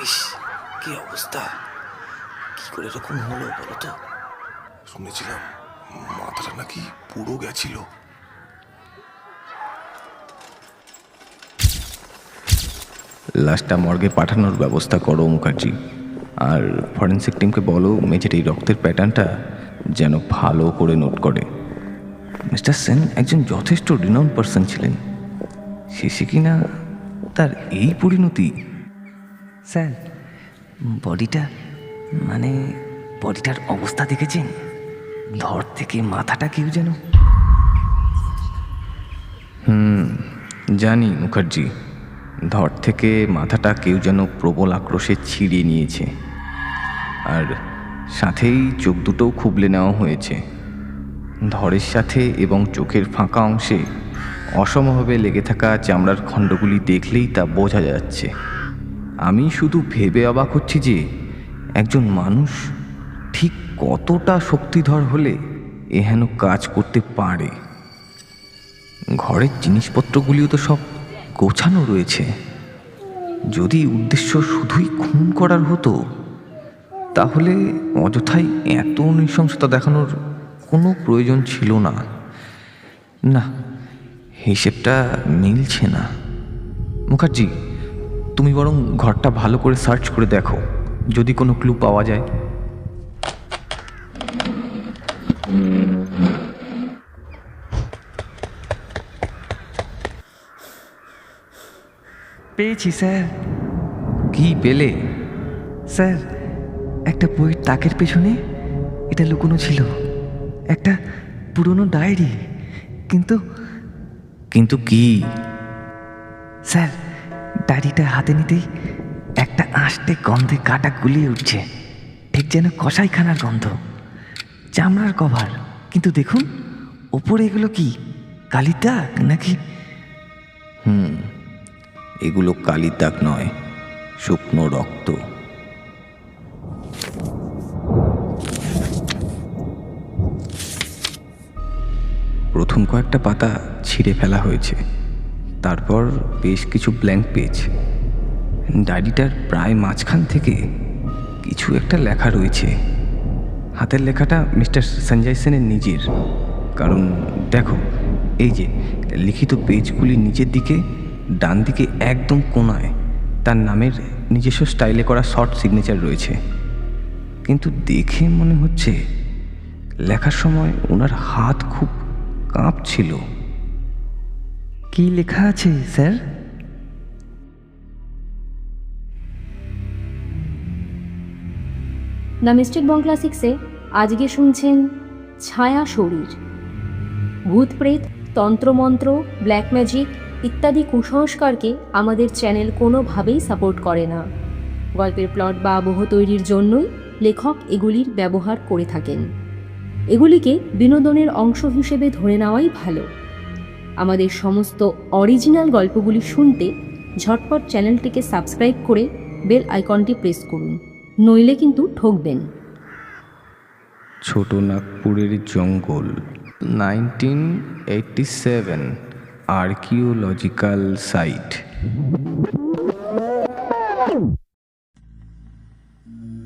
ইস, কি অবস্থা! কি করে এরকম হলো বলো তো? শুনেছিলাম মাথাটা নাকি পুরো গেছিল। লাশটা মর্গে পাঠানোর ব্যবস্থা করো মুখার্জি, আর ফরেন্সিক টিমকে বলো মেঝের এই রক্তের প্যাটার্নটা যেন ভালো করে নোট করে। মিস্টার সেন একজন যথেষ্ট রিনাউন্ড পার্সন ছিলেন, শেষে কিনা তার এই পরিণতি। স্যার, বডিটার অবস্থা দেখেছেন? ধর থেকে মাথাটা কেউ যেন... জানি মুখার্জি, ধর থেকে মাথাটা কেউ যেন প্রবল আক্রোশে ছিঁড়ে নিয়েছে, আর সাথেই চোখ দুটোও খুবলে নেওয়া হয়েছে। ধরের সাথে এবং চোখের ফাঁকা অংশে অসমভাবে লেগে থাকা চামড়ার খণ্ডগুলি দেখলেই তা বোঝা যাচ্ছে। আমি শুধু ভেবে অবাক হচ্ছি যে একজন মানুষ ঠিক কতটা শক্তিধর হলে এহেন কাজ করতে পারে। ঘরের জিনিসপত্রগুলিও তো সব গোছানো রয়েছে। যদি উদ্দেশ্য শুধুই খুন করার হতো তাহলে অযথাই এত নৃশংসতা দেখানোর কোনো প্রয়োজন ছিল না। না, হিসেবটা মিলছে না। মুখার্জি, তুমি বরং ঘরটা ভালো করে সার্চ করে দেখো, যদি কোনো ক্লু পাওয়া যায়। পেয়েছি স্যার। কি পেলে? স্যার, একটা বইয়ের তাকের পেছনে এটা লুকোনো ছিল, একটা পুরনো ডায়েরি। কিন্তু কিন্তু কি? স্যার, ডায়েরিটা হাতে নিতেই একটা আষ্টে গন্ধে কাটা গুলিয়ে উঠছে, ঠিক যেন কসাইখানার গন্ধ। চামড়ার কভার, কিন্তু দেখুন ওপরে এগুলো কি কালির দাগ নাকি? এগুলো কালির দাগ নয়, শুকনো রক্ত। প্রথম কয়েকটা পাতা ছিঁড়ে ফেলা হয়েছে, তারপর বেশ কিছু ব্ল্যাঙ্ক পেজ। ডায়েরিটার প্রায় মাঝখান থেকে কিছু একটা লেখা রয়েছে। হাতের লেখাটা মিস্টার সঞ্জয় সেনের নিজের, কারণ দেখো, এই যে লিখিত পেজগুলি নিচের দিকে ডান দিকে একদম কোণায় তার নামের নিজস্ব স্টাইলে করা শর্ট সিগনেচার রয়েছে। কিন্তু দেখে মনে হচ্ছে লেখার সময় ওনার হাত খুব কাঁপছিল। কি লেখা আছে স্যার? দ্য মিস্টিক বাংলা 6-এ আজকে শুনছেন ছায়া শরীর। ভূত প্রেত, তন্ত্রমন্ত্র, ব্ল্যাক ম্যাজিক ইত্যাদি কুসংস্কারকে আমাদের চ্যানেল কোনোভাবেই সাপোর্ট করে না। গল্পের প্লট বা আবহ তৈরির জন্যই লেখক এগুলির ব্যবহার করে থাকেন। এগুলিকে বিনোদনের অংশ হিসেবে ধরে নেওয়াই ভালো। আমাদের সমস্ত অরিজিনাল গল্পগুলি শুনতে ঝটপট চ্যানেলটিকে সাবস্ক্রাইব করে বেল আইকনটি প্রেস করুন, নইলে কিন্তু ঠকবেন। ছোট নাগপুরের জঙ্গল, 1987 আর্কিওলজিক্যাল সাইট।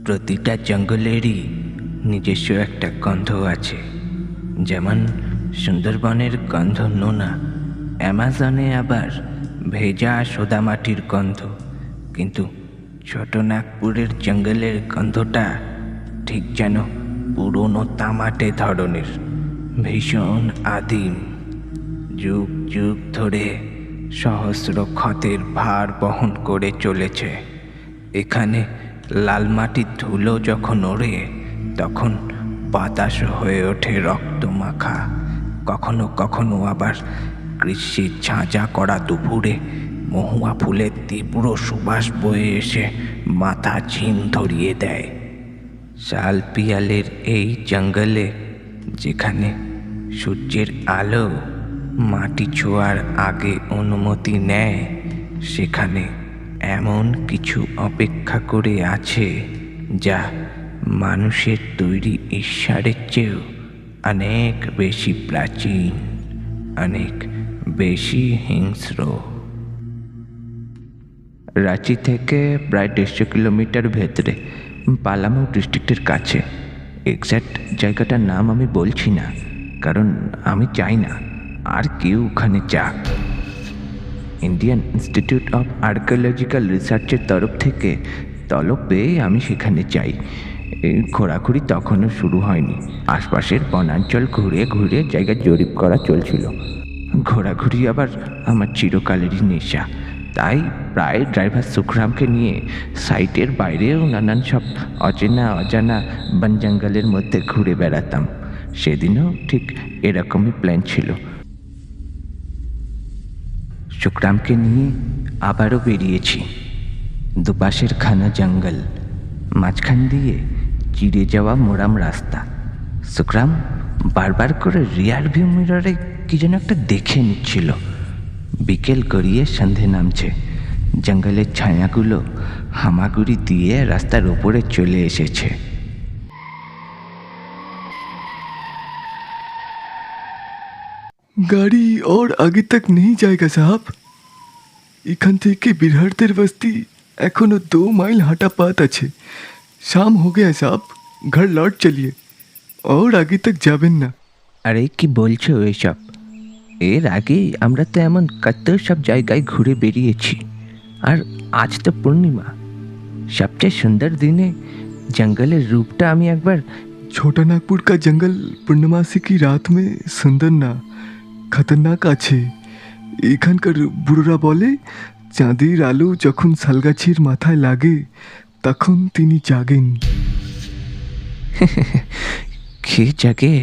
প্রতিটা জঙ্গলেরই নিজস্ব একটা গন্ধ আছে, যেমন সুন্দরবনের গন্ধ নোনা, অ্যামাজনে আবার ভেজা সোদামাটির গন্ধ। কিন্তু ছোট নাগপুরের জঙ্গলের গন্ধটা ঠিক যেন পুরনো তামাটে ধরনের, ভীষণ আদিম। যুগ যুগ ধরে সহস্র ক্ষতের ভার বহন করে চলেছে। এখানে লাল মাটির ধুলো যখন ওড়ে তখন বাতাস হয়ে ওঠে রক্তমাখা। কখনো কখনো আবার গ্রীষ্মের ঝাঁঝা করা দুপুরে মহুয়া ফুলের তীব্র সুবাস বয়ে এসে মাথা ঝিম ধরিয়ে দেয়। শাল পিয়ালের এই জঙ্গলে, যেখানে সূর্যের আলো মাটি ছোঁয়ার আগে অনুমতি নেয়, সেখানে এমন কিছু অপেক্ষা করে আছে যা মানুষের তৈরি ঈশ্বরের চেয়েও অনেক বেশি প্রাচীন, অনেক বেশি হিংস্র। রাঁচি থেকে প্রায় 150 কিলোমিটার ভেতরে, পালামৌ ডিস্ট্রিক্টের কাছে। এক্স্যাক্ট জায়গাটার নাম আমি বলছি না, কারণ আমি চাই না আর কেউ ওখানে যাক। ইন্ডিয়ান ইনস্টিটিউট অফ আর্কিওলজিক্যাল রিসার্চের তরফ থেকে তলব পেয়ে আমি সেখানে যাই। এই ঘোরাঘুরি তখনও শুরু হয়নি। আশপাশের বনাঞ্চল ঘুরে ঘুরে জায়গা জরিপ করা চলছিল। ঘোরাঘুরি আবার আমার চিরকালেরই নেশা, তাই প্রায় ড্রাইভার সুখরামকে নিয়ে সাইটের বাইরেও নানান সব অচেনা অজানা বন জঙ্গলের মধ্যে ঘুরে বেড়াতাম। সেদিনও ঠিক এরকমই প্ল্যান ছিল। সুখরামকে নিয়ে আবারও বেরিয়েছি। দুপাশের ঘন জঙ্গল, মাঝখান দিয়ে চিড়ে যাওয়া মোরাম রাস্তা। সুখরাম বারবার করে রিয়ার ভিউ মিররে কি যেন একটা দেখে নিচ্ছিল। বিকেল গড়িয়ে সন্ধে নামছে। জঙ্গলের ছায়াগুলো হামাগুড়ি দিয়ে রাস্তার ওপরে চলে এসেছে। गाड़ी और आगे तक नहीं जाएगा साहब। এখান থেকে বিহারদের বস্তি এখনো 2 মাইল হাঁটা পথ আছে। शाम हो गया साहब, घर लौट चलिए और आगे तक যাবেন না। আরে কি বলছো এসব? এর আগে আমরা তো এমন কত সব জায়গায় ঘুরে বেরিয়েছি, আর আজ তো পূর্ণিমা। সবচেয়ে সুন্দর দিনে জঙ্গলের রূপটা আমি একবার। छोटा नागपुर का जंगल पूर्णिमासी की रात में सुंदर ना खतरनाक আছে। এখানকার বুড়োরা বলে চাঁদের আলো যখন শালগাছির মাথায় লাগে তখন তিনি জাগেন। কে জাগে?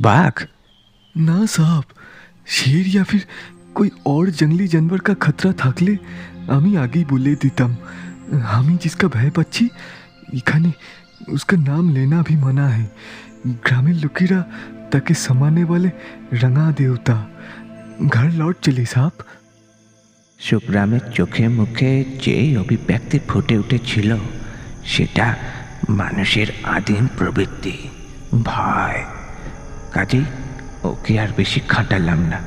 বাঘ? না সাহেব, शेर या फिर कोई और जंगली जानवर का खतरा থাকলে আমি আগেই বলে দিতাম। আমি जिसका भय পাচ্ছি এখানে उसका नाम लेना भी मना है। গ্রামের লোকেরা তাকে সমানে বলে রঙা দেবতা। घर लौट चले साहब। সুখরামের চোখে মুখে যে অভিব্যক্তি ফুটে উঠেছিল সেটা মানুষের আদিম প্রবৃত্তি, ভয়। কাজেই ওকে আর বেশি খাটালাম না।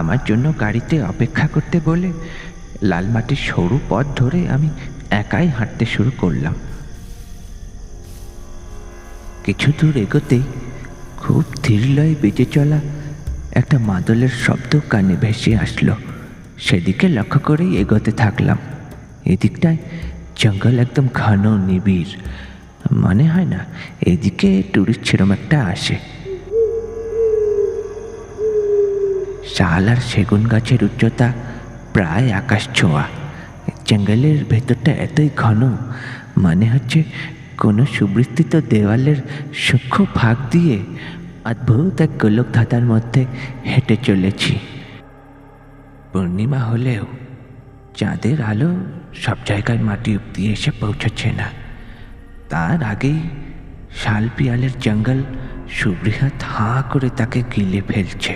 আমার জন্য গাড়িতে অপেক্ষা করতে বলে লালমাটির সরু পথ ধরে আমি একাই হাঁটতে শুরু করলাম। কিছু দূর এগোতেই খুব ধীরলয়ে বেজে চলা একটা মাদলের শব্দ কানে ভেসে আসলো। সেদিকে লক্ষ্য করেই এগোতে থাকলাম। এদিকটায় জঙ্গল একদম ঘন নিবিড়, মনে হয় না এদিকে টুরিস্ট সেরম একটা আসে। শাল আর সেগুন গাছের উচ্চতা প্রায় আকাশ ছোঁয়া। জঙ্গলের ভেতরটা এতই ঘন, মনে হচ্ছে কোনো সুবিস্তৃত দেওয়ালের সূক্ষ্ম ফাঁক দিয়ে অদ্ভুত এক গোলক ধাঁধার মধ্যে হেঁটে চলেছি। পূর্ণিমা হলেও চাঁদের আলো সব জায়গায় মাটি অব্দি এসে পৌঁছচ্ছে না। তার আগেই শাল পিয়ালের জঙ্গল সুবৃহৎ হাঁ করে তাকে গিলে ফেলছে।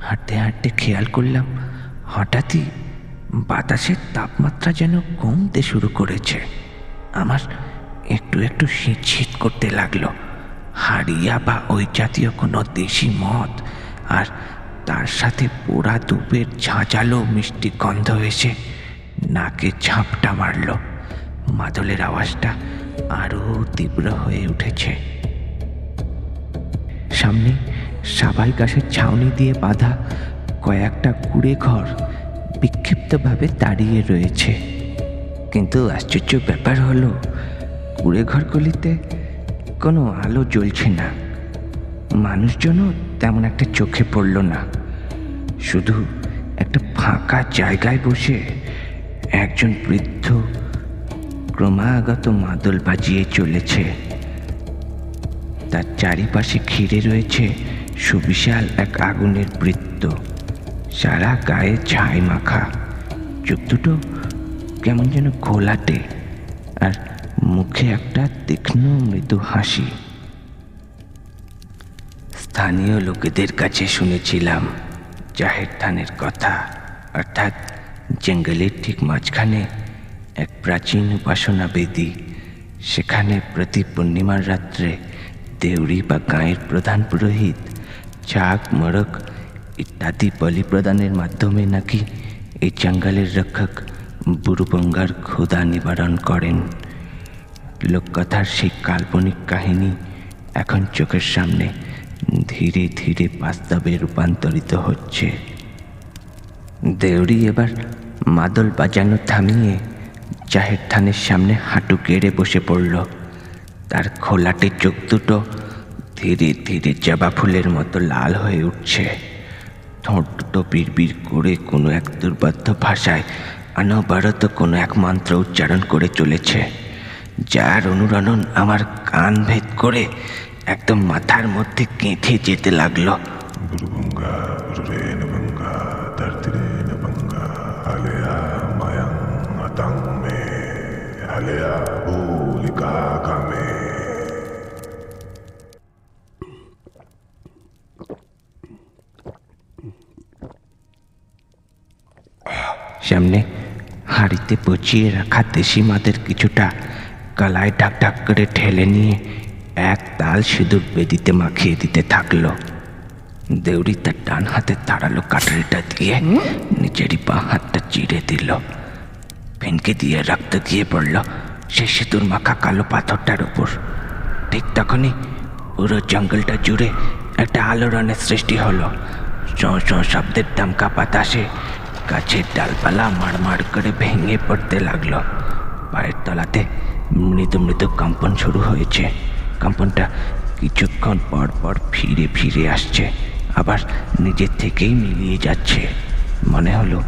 হাঁটতে হাঁটতে খেয়াল করলাম হঠাৎই বাতাসের তাপমাত্রা যেন কমতে শুরু করেছে। আমার একটু একটু শীত শীত করতে লাগলো। হাড়িয়া বা ওই জাতীয় কোনো দেশি মদ আর তার সাথে পোড়া ধূপের ঝাঁঝালো মিষ্টি গন্ধ এসে নাকে ঝাপটা মারল। মাদলের আওয়াজটা আরও তীব্র হয়ে উঠেছে। সামনে সাবাই গাছের ছাউনি দিয়ে বাঁধা কয়েকটা কুড়ে ঘর বিক্ষিপ্তভাবে দাঁড়িয়ে রয়েছে। কিন্তু আশ্চর্য ব্যাপার হলো কুড়ে ঘরগুলিতে কোনো আলো জ্বলছে না। মানুষজনও তেমন একটা চোখে পড়ল না। শুধু একটা ফাঁকা জায়গায় বসে একজন বৃদ্ধ ক্রমাগত মাদল বাজিয়ে চলেছে। তার চারিপাশে ঘিরে রয়েছে সুবিশাল এক আগুনের বৃত্ত, সারা গায়ে ছাই মাখা। চোখ দুটো কেমন যেন ঘোলাটে, আর মুখে একটা তীক্ষ্ণ মৃদু হাসি। স্থানীয় লোকেদের কাছে শুনেছিলাম জাহের থানের কথা, অর্থাৎ জঙ্গলের ঠিক মাঝখানে এক প্রাচীন উপাসনা বেদী। সেখানে প্রতি পূর্ণিমার রাত্রে দেউড়ি বা গাঁয়ের প্রধান পুরোহিত চাক মোড়ক ইত্যাদি বলি প্রদানের মাধ্যমে নাকি এই জঙ্গলের রক্ষক বুড়ুবঙ্গার ক্ষুধা নিবারণ করেন। লোককথার সেই কাল্পনিক কাহিনী এখন চোখের সামনে ধীরে ধীরে বাস্তবে রূপান্তরিত হচ্ছে। দেউড়ি এবার মাদল বাজানো থামিয়ে চায়ের থানের সামনে হাঁটু গেড়ে বসে পড়ল। তার খোলাটে চোখ দুটো ধীরে ধীরে জবা ফুলের মতো লাল হয়ে উঠছে। ঠোঁট দুটো বিড়বিড় করে কোনো এক দুর্বোধ্য ভাষায় অনবরত কোনো এক মন্ত্র উচ্চারণ করে চলেছে, যার অনুরণন আমার কান ভেদ করে একদম মাথার মধ্যে গেঁথে যেতে লাগলো। বুড়ুবঙ্গা বুড়ুরে নবঙ্গা ধরতিরে নবঙ্গা আলেয়া মায়াং আতাং মে আলেয়া ভূলিকা কামে। সামনে হাঁড়িতে পচিয়ে রাখা দেশি মাদের কিছুটা গলায় ঢাক ঢাক করে ঠেলে নিয়ে এক তাল সিঁদুর বেদিতে মাখিয়ে দিতে থাকলো। দেউড়ি তার ডান হাতে তাড়ালো কাটারিটা দিয়ে নিজেরই বাঁ হাতটা চিড়ে দিল। ফিনকে দিয়ে রক্ত গিয়ে পড়ল সেই সিঁদুর মাখা কালো পাথরটার উপর। ঠিক তখনই পুরো জঙ্গলটা জুড়ে একটা আলোড়নের সৃষ্টি হলো। চোঁ চোঁ শব্দের দমকা বাতাসে গাছের ডালপালা মাড়মাড় করে ভেঙে পড়তে লাগলো। পায়ের তলাতে মৃদু মৃদু কম্পন শুরু হয়েছে। কম্পনটা কিছুক্ষণ পর পর ফিরে ফিরে আসছে, আবার নিজের থেকেই মিলিয়ে যাচ্ছে। মনে হলো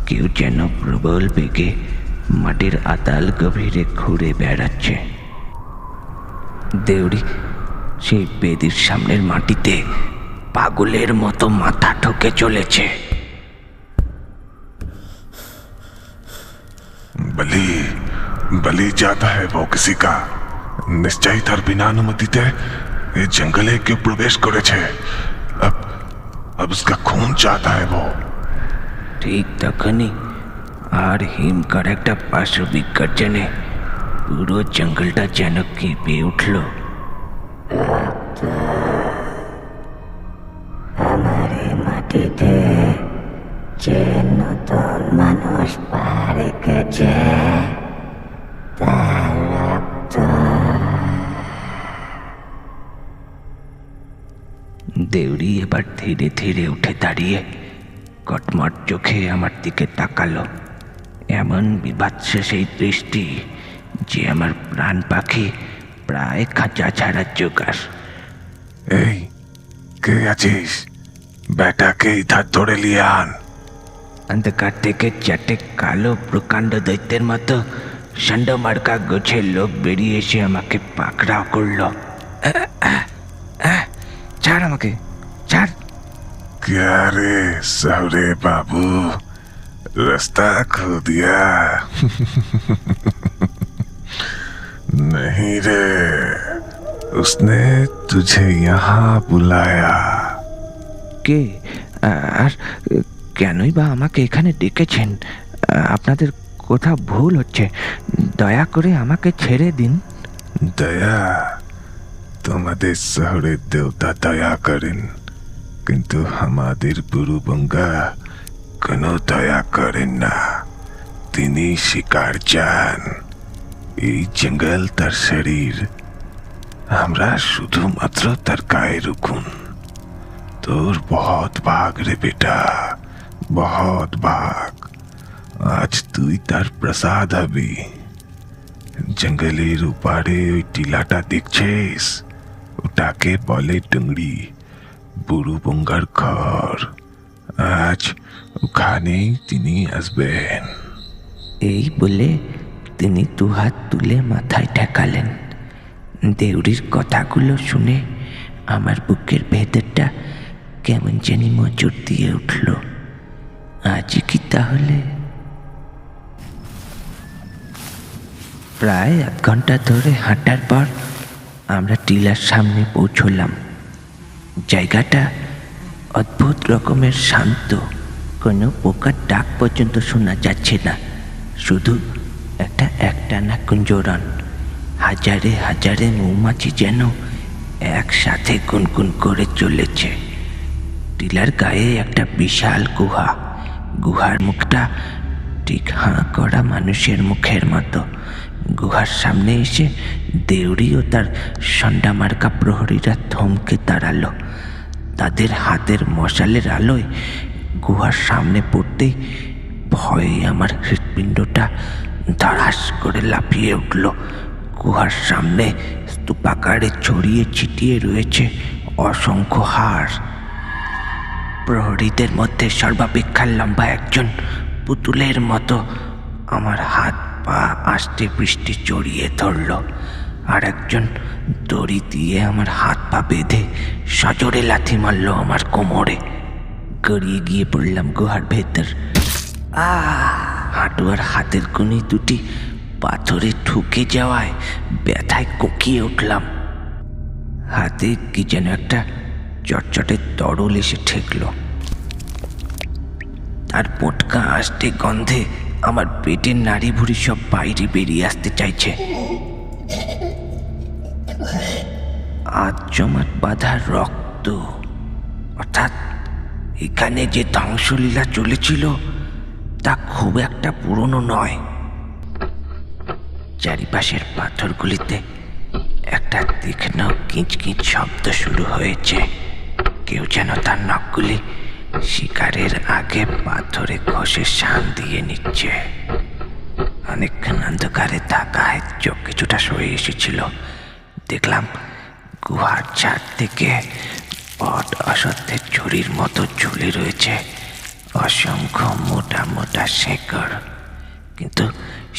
কেউ যেন প্রবল বেগে মাটির আতাল গভীরে ঘুরে বেড়াচ্ছে। দেউড়ি সেই বেদির সামনের মাটিতে পাগলের মতো মাথা ঠুকে চলেছে। बलि बलि जाता है वो किसी का। निश्चय तार बिना अनुमतिते ये जंगले क्यों प्रवेश करेছে। अब उसका खून चाहता है वो। ঠিক তখনই আর হিমকার একটা পাশবিক গর্জনে পুরো জঙ্গলটা যেন কেঁপে উঠল। আমার এই মাটিতে যে নতুন মানুষ পা রেখেছে তার রক্ত। দেউড়ি এবার ধীরে ধীরে উঠে দাঁড়িয়ে কটমট চোখে আমার দিকে তাকালো। এমন বিভৎস সেই দৃষ্টি যে আমার প্রাণ পাখি প্রায় খাঁচা ছাড়ার জোগাড়। এই কে আছিস? বেটাকে ইধার ধরে লিয়ে আন। অন্ধকার থেকে চারটে কালো প্রকাণ্ড দৈত্যের মতো ষণ্ড মার্কা গোছের লোক বেরিয়ে এসে আমাকে পাকড়াও করলো। ছাড় আমাকে, ছাড়। क्या रे सवरे बाबू, रास्ता खो दिया? नहीं रे, उसने तुझे यहाँ बुलाया। কে আর কেনই বা আমাকে এখানে ডেকেছেন? আপনাদের কোথাও ভুল হচ্ছে, দয়া করে আমাকে ছেড়ে দিন। দয়া? তোমাদের শহরের দেবতা দয়া করেন, কিন্তু আমাদের বুড়ুবঙ্গা কোনো দয়া করেন না। তিনি শিকার চান। এই জঙ্গল তার শরীর, আমরা শুধুমাত্র তার গায়ের উকুন। তোর বহুত ভাগ রে বেটা, বহুত ভাগ। আজ তুই তার প্রসাদ হবি। জঙ্গলের উপারে ওই টিলাটা দেখছিস, ওটাকে বলে ডুংরি, বুড়ুবঙ্গার ঘর। আজ ওখানেই তিনি আসবেন। এই বলে তিনি দুহাত তুলে মাথায় ঠেকালেন। দেউড়ির কথাগুলো শুনে আমার বুকের ভেতরটা কেমন জানি মজুর দিয়ে উঠল। আজ কি তাহলে? প্রায় আধ ঘন্টা ধরে হাঁটার পর আমরা টিলার সামনে পৌঁছলাম। জায়গাটা অদ্ভুত রকমের শান্ত, কোনো পোকার ডাক পর্যন্ত শোনা যাচ্ছে না, শুধু একটা একটানা কুঞ্জরণ। হাজারে হাজারে মৌমাছি যেন একসাথে গুনগুন করে চলেছে। টিলার গায়ে একটা বিশাল গুহা, গুহার মুখটা ঠিক হাঁ করা মানুষের মুখের মতো। গুহার সামনে এসে দেউড়ি ও তার সন্ডা মার্কা প্রহরীরা থমকে দাঁড়ালো। তাদের হাতের মশালের আলোয় গুহার সামনে পড়তেই ভয়ে আমার হৃৎপিণ্ডটা ধড়াস করে লাফিয়ে উঠল। গুহার সামনে স্তূপাকারে ছড়িয়ে ছিটিয়ে রয়েছে অসংখ্য হাড়। প্রহরীদের মধ্যে সর্বাপেক্ষা লম্বা একজন পুতুলের মতো আমার হাত পা আষ্টে পৃষ্ঠে জড়িয়ে ধরল, আর একজন দড়ি দিয়ে আমার হাত পা বেঁধে সজোরে লাথি মারল আমার কোমরে। গড়িয়ে গিয়ে পড়লাম গুহার ভেতর। হাঁটু আর হাতের কনি দুটি পাথরে ঠুকে যাওয়ায় ব্যথায় কোকিয়ে উঠলাম। হাতে কি যেন একটা চটচটে তরল এসে ঠেকল। তার পটকা আষ্টে গন্ধে আমার পেটের নাড়ি ভুড়ি সব বাইরে বেরিয়ে আসতে চাইছে। আজ জমাট বাঁধা রক্ত, অর্থাৎ এখানে যে ধ্বংসলীলা চলেছিল তা খুব একটা পুরনো নয়। চারিপাশের পাথরগুলিতে একটা তীক্ষ্ণ কিঁচকিঁচ শব্দ শুরু হয়েছে। কেউ যেন তার নখগুলি শিকারের আগে পাথরে ঘষে শান দিয়ে নিচ্ছে। অনেকক্ষণ অন্ধকারে থাকায় চোখ কিছুটা সয়ে এসেছিল। দেখলাম গুহার ছাদ থেকে বট অসত্যের ঝুড়ির মতো ঝুলে রয়েছে অসংখ্য মোটা মোটা শেকড়, কিন্তু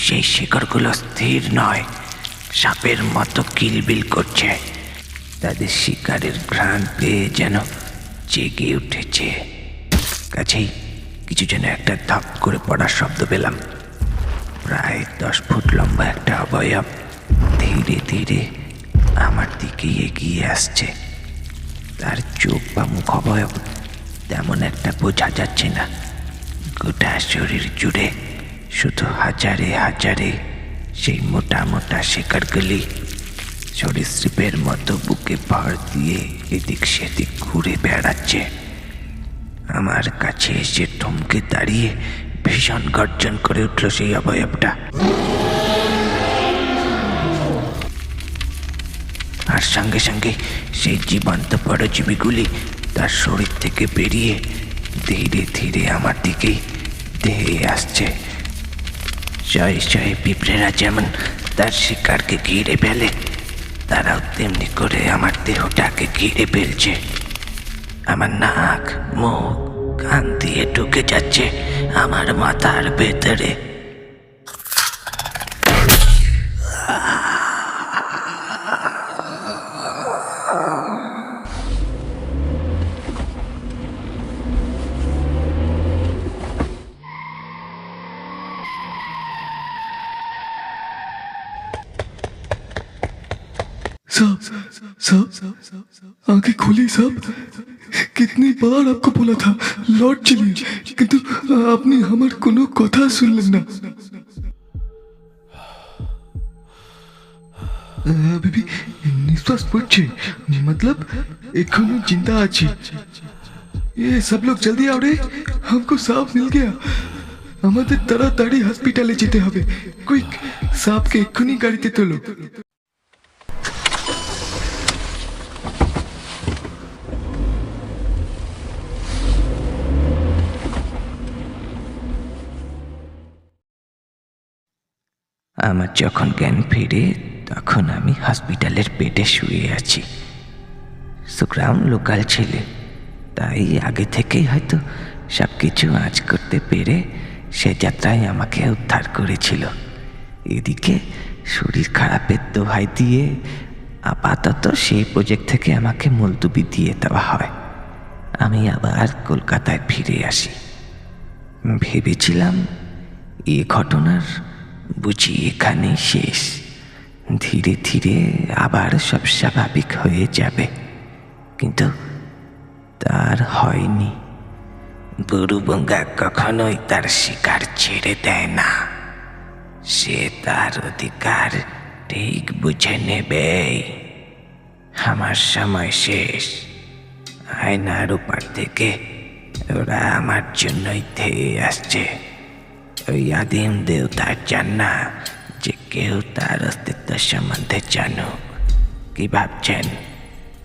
সেই শিকড়গুলো স্থির নয়, সাপের মতো কিলবিল করছে। তাদের শিকারের ঘ্রাণ পেয়ে যেন জেগে উঠেছে। কাছেই কিছু যেন একটা ধপ করে পড়ার শব্দ পেলাম। প্রায় 10 ফুট লম্বা একটা অবয়ব ধীরে ধীরে আমার দিকে এগিয়ে আসছে। তার চোখ বা মুখ অবয়ব তেমন একটা বোঝা যাচ্ছে না। গোটা শরীর জুড়ে শুধু হাজারে হাজারে সেই মোটা মোটা শিকড়গুলি সরীসৃপের মতো বুকে ভর দিয়ে এদিক সেদিক ঘুরে বেড়াচ্ছে। আমার কাছে এসে থমকে দাঁড়িয়ে ভীষণ গর্জন করে উঠল সেই অবয়বটা। আর সঙ্গে সঙ্গে সেই জীবন্ত পরজীবীগুলি তার শরীর থেকে বেরিয়ে ধীরে ধীরে আমার দিকেই ধেয়ে আসছে। শয়ে শয়ে পিঁপড়েরা যেমন তার শিকারকে ঘিরে ফেলে, তারাও তেমনি করে আমার দেহটাকে ঘিরে ফেলছে। আমার নাক, মুখ, কান দিয়ে ঢুকে যাচ্ছে আমার মাথার ভেতরে। साहब आंखें खोली साहब। कितनी बार आपको बोला था लौट चलिए, किंतु आपने हमार कोनो कथा सुनलेन ना। अभी भी निश्वास पड़ছে, मतलब एखोनो जिंदा आছি। ये सब लोग जल्दी आओ रे, हमको सांप मिल गया। আমাদের তাড়াতাড়ি হসপিটালে যেতে হবে। কুইক, সাপকে এক্ষুনি গাড়িতে তোলো। আমার যখন জ্ঞান ফিরে তখন আমি হসপিটালের বেডে শুয়ে আছি। সুগ্রাম লোকাল ছেলে, তাই আগে থেকেই হয়তো সব কিছু আঁচ করতে পেরে সে যাত্রায় আমাকে উদ্ধার করেছিল। এদিকে শরীর খারাপের দোহাই দিয়ে আপাতত সেই প্রজেক্ট থেকে আমাকে মুলতুবি দিয়ে দেওয়া হয়। আমি আবার কলকাতায় ফিরে আসি। ভেবেছিলাম এ ঘটনার বুঝি এখানেই শেষ, ধীরে ধীরে আবার সব স্বাভাবিক হয়ে যাবে, কিন্তু তার হয়নি। বুড়ুবঙ্গা কখনোই তার শিকার ছেড়ে দেয় না, সে তার অধিকার ঠিক বুঝে নেবেই। আমার সময় শেষ। আয়নার ওপার থেকে ওরা আমার জন্যই ধেয়ে আসছে। ওই আদিম দেবতার চান না যে কেউ তার অস্তিত্ব সম্বন্ধে জানুক। কি ভাবছেন?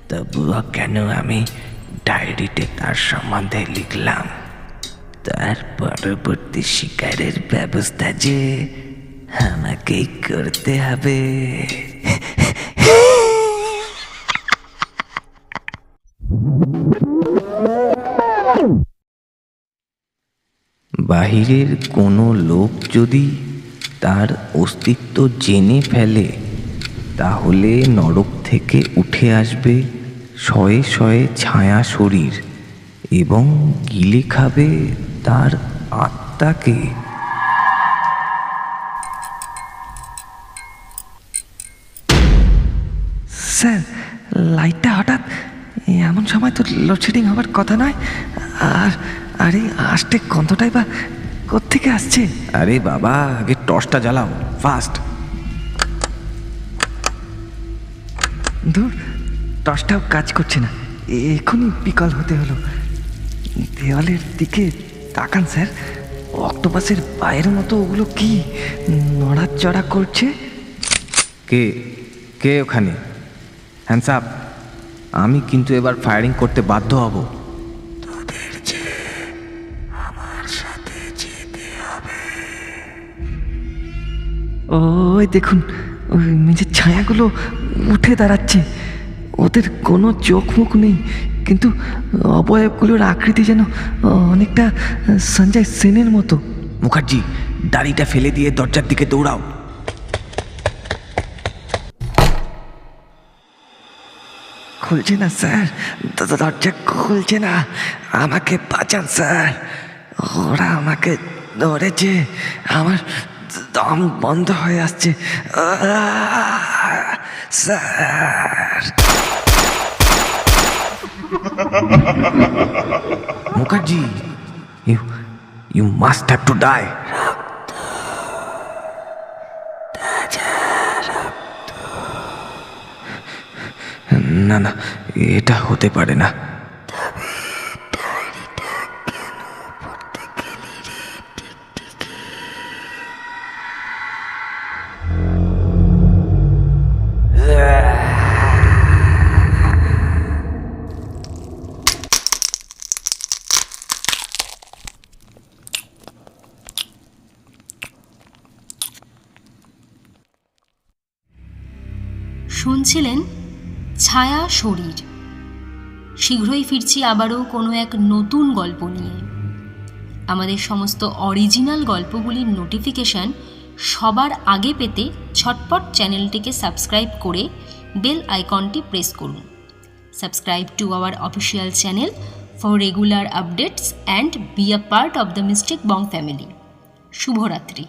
তবুও কেন আমি ডায়েরিতে তার সম্বন্ধে লিখলাম? তার পরবর্তী শিকারের ব্যবস্থা যে আমাকেই করতে হবে। বাহিরের কোনো লোক যদি তার অস্তিত্ব জেনে ফেলে তাহলে নরক থেকে উঠে আসবে শয়ে শয়ে ছায়া শরীর এবং গিলে খাবে তার আত্মাকে। স্যার, লাইটটা হঠাৎ এমন সময় তো লোডশেডিং হওয়ার কথা নয়। আর এই আষ্টে গন্ধটাই বা কোত্থেকে আসছে? আরে বাবা, আগে টর্চটা জ্বালাও, ফাস্ট। ধুর, টর্চটাও কাজ করছে না। এখনই বিকল হতে হলো। দেওয়ালের দিকে তাকান স্যার, অক্টোপাসের পায়ের মতো ওগুলো কি নড়াচড়া করছে? কে কে ওখানে? Hands up. আমি কিন্তু এবার ফায়ারিং করতে বাধ্য হব। ওই দেখুন, ওই নিজের ছায়াগুলো উঠে দাঁড়াচ্ছে। ওদের কোনো চোখ মুখ নেই, কিন্তু অবয়বগুলোর আকৃতি যেন অনেকটা সঞ্জয় সেনের মতো। মুখার্জি, দাড়িটা ফেলে দিয়ে দরজার দিকে দৌড়াও। খুলছে না স্যার, দরজা খুলছে না। আমাকে বাঁচান স্যার, ওরা আমাকে ধরেছে। আমার দম বন্ধ হয়ে আসছে sir. Mukherjee, you must have to die. না না, এটা হতে পারে না। শুনছিলেন ছায়া শরীর। শীঘ্রই ফিরছি আবারও কোনো এক নতুন গল্প নিয়ে। আমাদের সমস্ত অরিজিনাল গল্পগুলির নোটিফিকেশান সবার আগে পেতে ছটপট চ্যানেলটিকে সাবস্ক্রাইব করে বেল আইকনটি প্রেস করুন। Subscribe to our official channel for regular updates and be a part of the mystic Bong family. শুভরাত্রি।